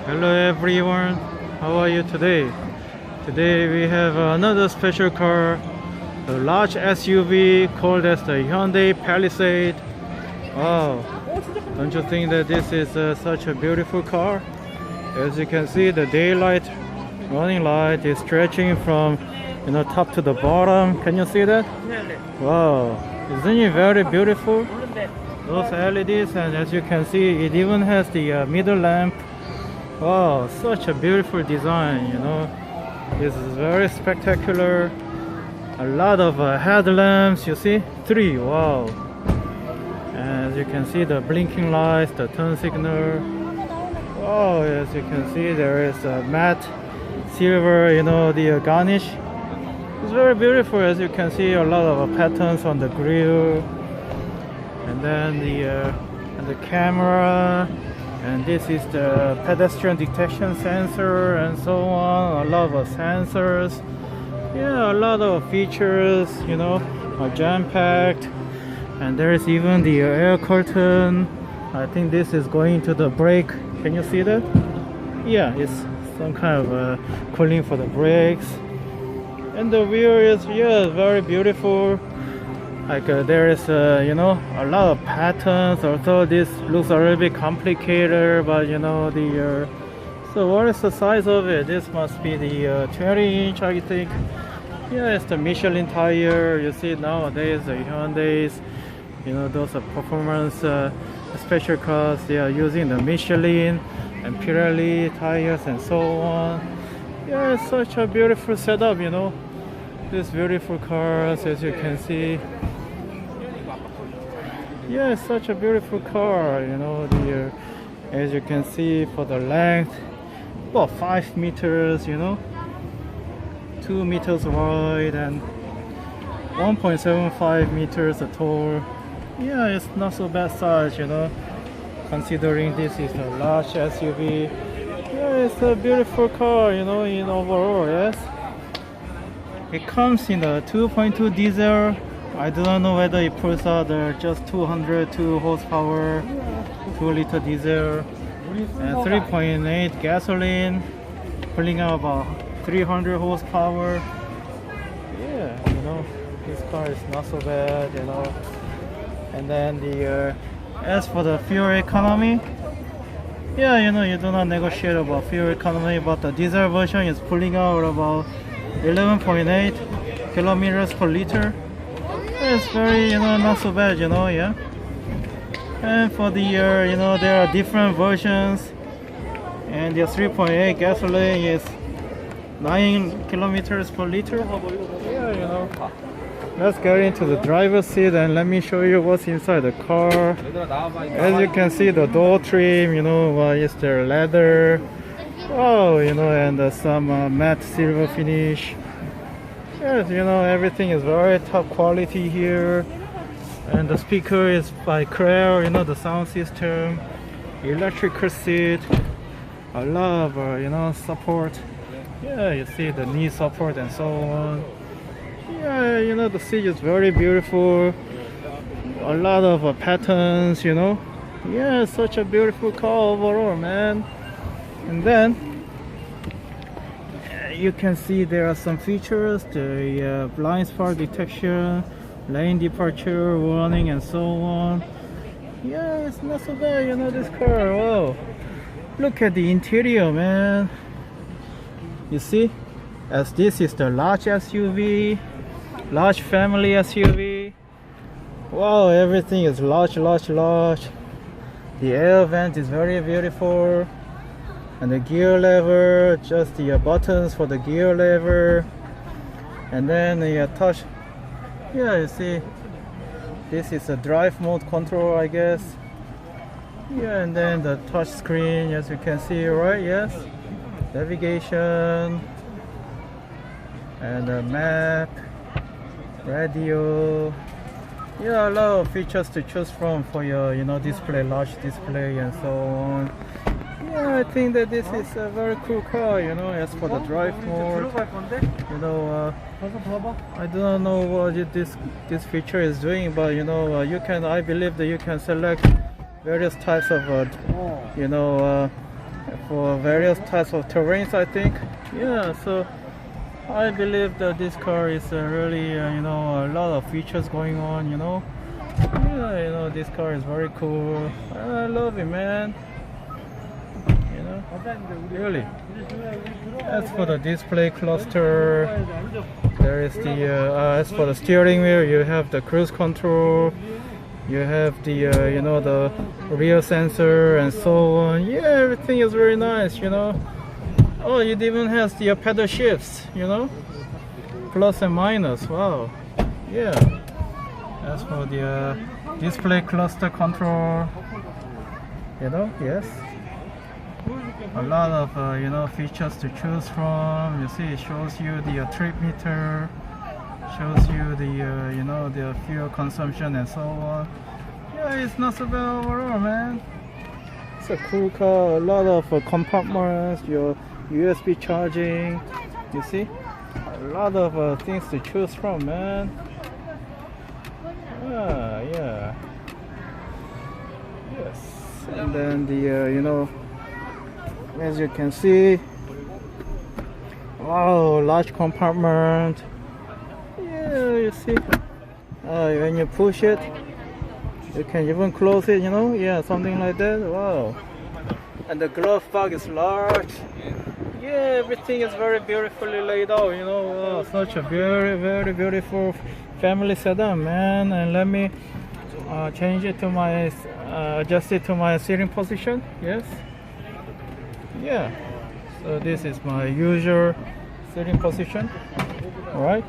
Hello everyone, how are you today? Today we have another special car, a large SUV called as the Hyundai Palisade. Wow, don't you think that this is such a beautiful car? As you can see, the daylight running light is stretching from top to the bottom. Can you see that? Wow, isn't it very beautiful? Those LEDs, and as you can see, it even has the middle lamp. Wow, such a beautiful design, This is very spectacular. A lot of headlamps, you see? 3, wow. And as you can see, the blinking lights, the turn signal. Wow, as you can see, there is a matte silver, the garnish. It's very beautiful. As you can see, a lot of patterns on the grille. And then the camera. And this is the pedestrian detection sensor and so on. A lot of sensors. Yeah, a lot of features, are jam-packed. And there is even the air curtain. I think this is going to the brake. Can you see that? Yeah, it's some kind of cooling for the brakes. And the wheel is, very beautiful. Like there is a lot of patterns, although this looks a little bit complicated, but so what is the size of it? This must be the 20-inch, I think. Yeah, it's the Michelin tire. You see nowadays the Hyundais, those are performance special cars, they are using the Michelin and Pirelli tires and so on. Yeah, it's such a beautiful setup, these beautiful cars, as you can see. Yeah, it's such a beautiful car, as you can see, for the length, about 5 meters, 2 meters wide and 1.75 meters tall. Yeah, it's not so bad size, considering this is a large SUV. Yeah, it's a beautiful car, in overall, yes. It comes in a 2.2 diesel. I do not know whether it pulls out just 202 horsepower, 2-liter diesel, and 3.8 gasoline, pulling out about 300 horsepower. Yeah, this car is not so bad, And then as for the fuel economy, yeah, you do not negotiate about fuel economy, but the diesel version is pulling out about 11.8 kilometers per liter. It's very, not so bad, yeah. And for the there are different versions, and the 3.8 gasoline is 9 kilometers per liter. Yeah, Let's get into the driver's seat and let me show you what's inside the car. As you can see, the door trim, is there leather. Oh, and some matte silver finish. Yes, everything is very top quality here. And the speaker is by Creel, the sound system. Electrical seat. I love, support. Yeah, you see the knee support and so on. Yeah, the seat is very beautiful. A lot of patterns, Yeah, such a beautiful car overall, man. And then you can see there are some features, the blind spot detection, lane departure warning and so on. Yeah, it's not so bad, this car. Wow, look at the interior, man. You see, as this is the large SUV, large family SUV. Wow, everything is large. The air vent is very beautiful. And the gear lever, just the buttons for the gear lever. And then the touch. Yeah, you see, this is a drive mode control, I guess. Yeah, and then the touch screen, as you can see, right? Yes. Navigation. And the map. Radio. Yeah, a lot of features to choose from for your, display, large display and so on. Yeah, I think that this is a very cool car, as for the drive mode. I don't know what this feature is doing, but I believe that you can select various types of for various types of terrains, I think. Yeah, so I believe that this car is really, you know, a lot of features going on, you know. Yeah, you know, this car is very cool. I love it, man. You know, really. As for the display cluster, there is the, as for the steering wheel, you have the cruise control. You have the, you know, the rear sensor and so on. Yeah, everything is very nice, you know. Oh, it even has the pedal shifts, you know, plus and minus. Wow. Yeah. As for the display cluster control, you know, yes, a lot of you know, features to choose from. You see, it shows you the trip meter, shows you the you know, the fuel consumption and so on. Yeah, it's not so bad overall, man. It's a cool car. A lot of compartments, your USB charging. You see, a lot of things to choose from, man. Ah, yeah. Yes. And then the you know, as you can see, wow, large compartment. Yeah, you see, when you push it, you can even close it, you know. Yeah, something like that. Wow. And the glove box is large. Yeah, everything is very beautifully laid out, you know. Wow, such a very beautiful family sedan, man. And let me change it to my adjust it to my sitting position. Yes. Yeah, so this is my usual sitting position. All right,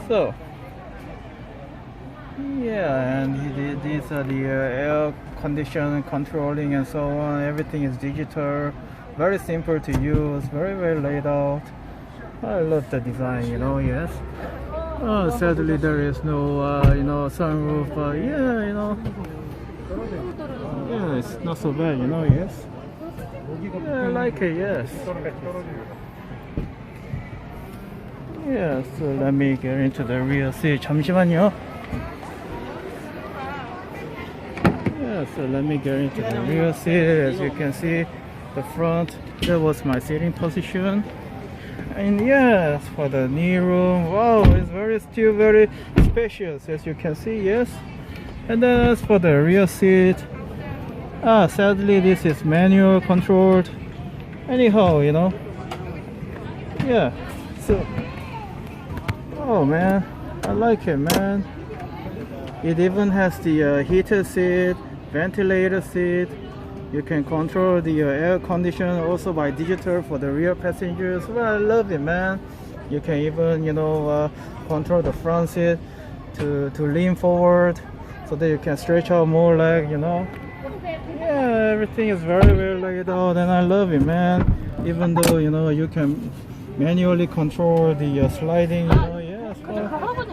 so yeah, and these are the air condition controlling and so on. Everything is digital, very simple to use, very laid out. I love the design, you know. Yes. Oh, sadly there is no you know, sunroof, but yeah, you know, yeah, it's not so bad, you know. Yes. Yeah, I like it, yes. Yeah, so let me get into the rear seat. 잠시만요. Yeah, so let me get into the rear seat. As you can see, the front, that was my sitting position. And yes, for the knee room, wow, it's still very spacious, as you can see, yes. And then as for the rear seat, sadly this is manual controlled. Anyhow, you know, yeah, so, oh man, I like it, man. It even has the heated seat, ventilated seat. You can control the air condition also by digital for the rear passengers. Well, I love it, man. You can even, you know, control the front seat to lean forward so that you can stretch out more leg, you know. Yeah, everything is very laid out, and I love it, man. Even though, you know, you can manually control the sliding, you know. Yes.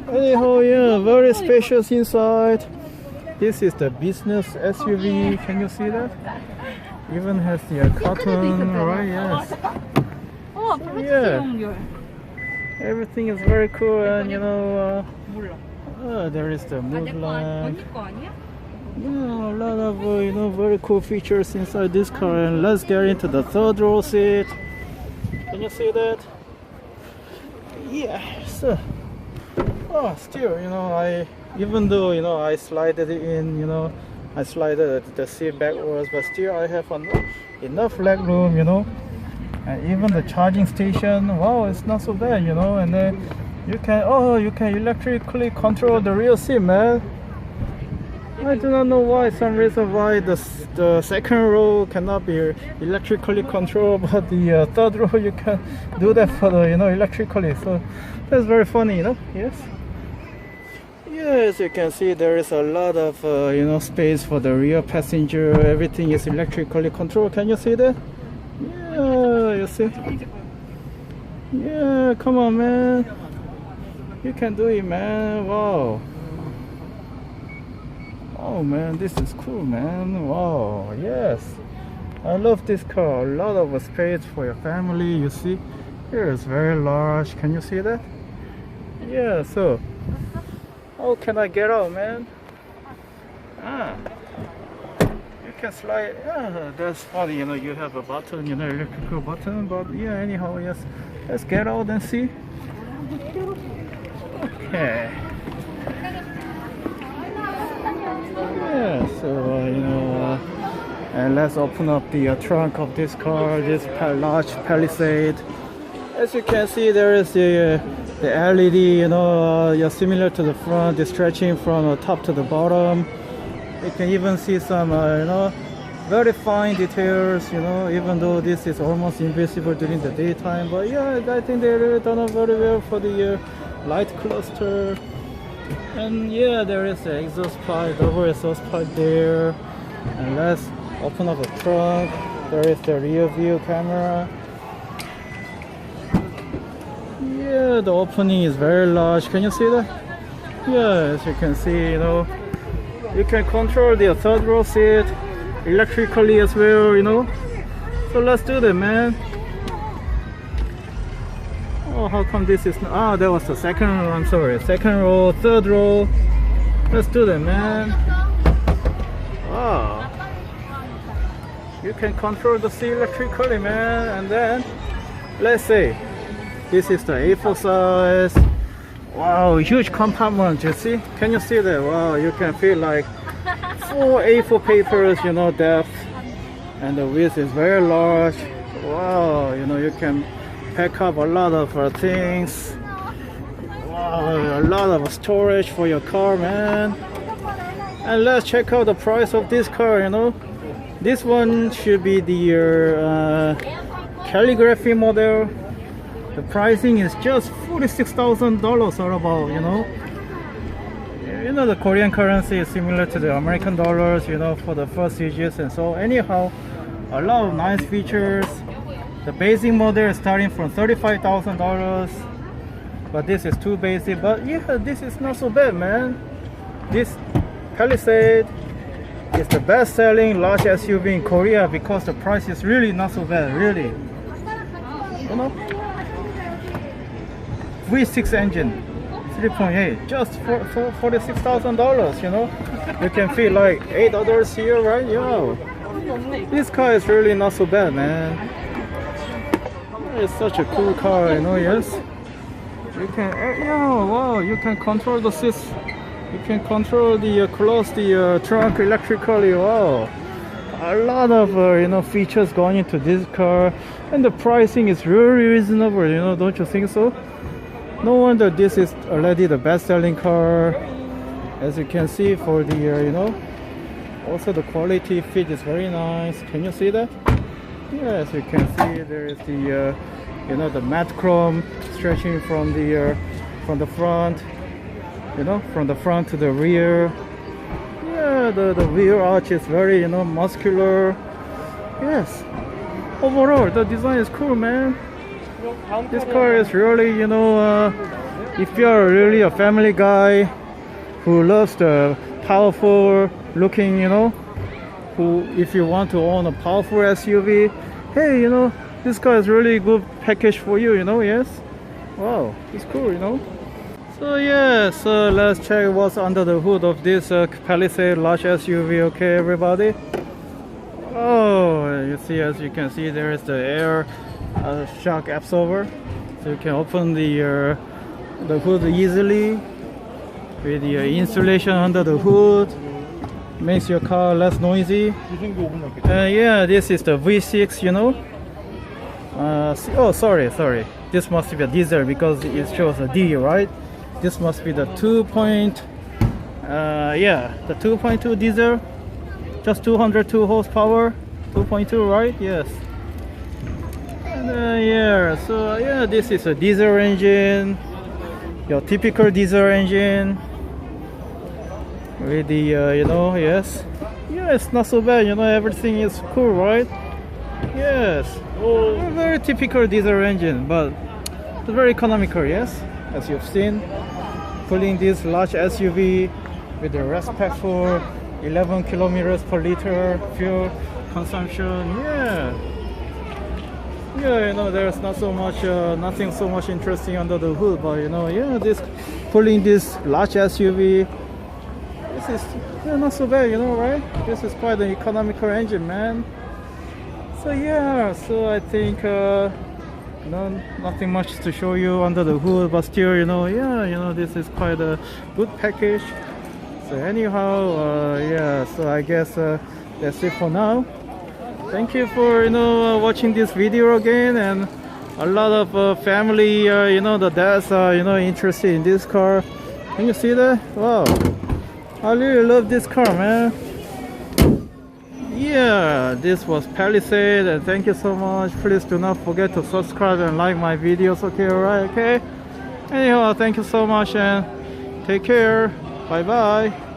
Anyhow, yeah, very spacious inside. This is the business SUV. Can you see that? Even has the carton, right? Yes. Yeah. Everything is very cool, and you know, there is the move line. Yeah, a lot of you know, very cool features inside this car. And let's get into the third row seat. Can you see that? Yeah. So, oh, still, you know, even though, you know, I slid it in, you know, I slided the seat backwards, but still I have enough leg room, you know. And even the charging station, wow, it's not so bad, you know. And then you can electrically control the rear seat, man. I do not know why, some reason why the second row cannot be electrically controlled, but the third row you can do that for the, you know, electrically. So that's very funny, you know. Yes. Yeah, as you can see, there is a lot of you know, space for the rear passenger. Everything is electrically controlled. Can you see that? Yeah, you see. Yeah, come on, man. You can do it, man. Wow. Oh man, this is cool, man. Wow, yes. I love this car. A lot of space for your family. You see, here is very large. Can you see that? Yeah, so how can I get out, man? You can slide. Yeah, that's funny. You know, you have a button, you know, electrical button. But yeah, anyhow, yes. Let's get out and see. Okay. Yeah. So you know, and let's open up the trunk of this car. This large Palisade. As you can see, there is the LED. You know, similar to the front. It's stretching from the top to the bottom. You can even see some, you know, very fine details, you know, even though this is almost invisible during the daytime. But yeah, I think they really done it very well for the light cluster. And yeah, there is the exhaust pipe, double exhaust pipe there. And let's open up the trunk. There is the rear view camera. Yeah, the opening is very large. Can you see that? Yeah, as you can see, you know, you can control the third row seat electrically as well, you know. So let's do that, man. Oh, how come this is not? Ah, that was the second row. I'm sorry, second row, third row. Let's do that, man. Wow, you can control the seat electrically, man. And then let's say this is the A4 size. Wow, huge compartment, you see? Can you see that? Wow, you can feel like 4 A4 papers, you know, depth. And the width is very large. Wow, you know, you can pack up a lot of things. Wow, a lot of storage for your car, man. And let's check out the price of this car, you know. This one should be the calligraphy model. The pricing is just $46,000 or about, you know. You know, the Korean currency is similar to the American dollars, you know, for the first digits and so. Anyhow, a lot of nice features. The basic model is starting from $35,000, but this is too basic. But yeah, this is not so bad, man. This Palisade is the best-selling large SUV in Korea because the price is really not so bad, really. You know. V6 engine, 3.8, just for $46,000, you know. You can feel like 8 others here, right? Yo, this car is really not so bad, man. It's such a cool car, you know. Yes, you can, wow, you can control the seats. You can control the close the trunk electrically. Wow, a lot of you know, features going into this car, and the pricing is really reasonable, you know. Don't you think so? No wonder this is already the best-selling car, as you can see. For the you know, also the quality fit is very nice. Can you see that? Yeah, as you can see, there is the you know, the matte chrome stretching from the front, you know, from the front to the rear. Yeah, the rear arch is very, you know, muscular. Yes, overall the design is cool, man. This car is really, you know, if you're really a family guy who loves the powerful looking, you know, if you want to own a powerful SUV, hey, you know, this car is really good package for you, you know. Yes, wow, it's cool, you know. So yeah, so let's check what's under the hood of this Palisade large SUV. Okay, everybody. Oh, you see, as you can see, there is the air shock absorber, so you can open the hood easily with the insulation under the hood. Makes your car less noisy. Yeah, this is the V6, you know. Oh, sorry, this must be a diesel because it shows a D, right? This must be the 2.2 diesel, just 202 horsepower, 2.2, right? Yes. And yeah, so yeah, this is a diesel engine, your typical diesel engine with the you know, yes, yeah, it's not so bad, you know. Everything is cool, right? Yes, a very typical diesel engine, but it's very economical. Yes, as you've seen, pulling this large SUV with the respectful 11 kilometers per liter fuel consumption. Yeah, you know, there's not so much nothing so much interesting under the hood, but you know, yeah, this pulling this large SUV, it's is not so bad, right? This is quite an economical engine, man. So yeah, so I think nothing much to show you under the hood, but still, yeah, this is quite a good package. So anyhow, yeah, so I guess that's it for now. Thank you for watching this video again, and a lot of family, the dads are interested in this car. Can you see that? Wow, I really love this car, man. Yeah, this was Palisade, and thank you so much. Please do not forget to subscribe and like my videos. Okay, alright, okay. Anyhow, thank you so much and take care. Bye bye.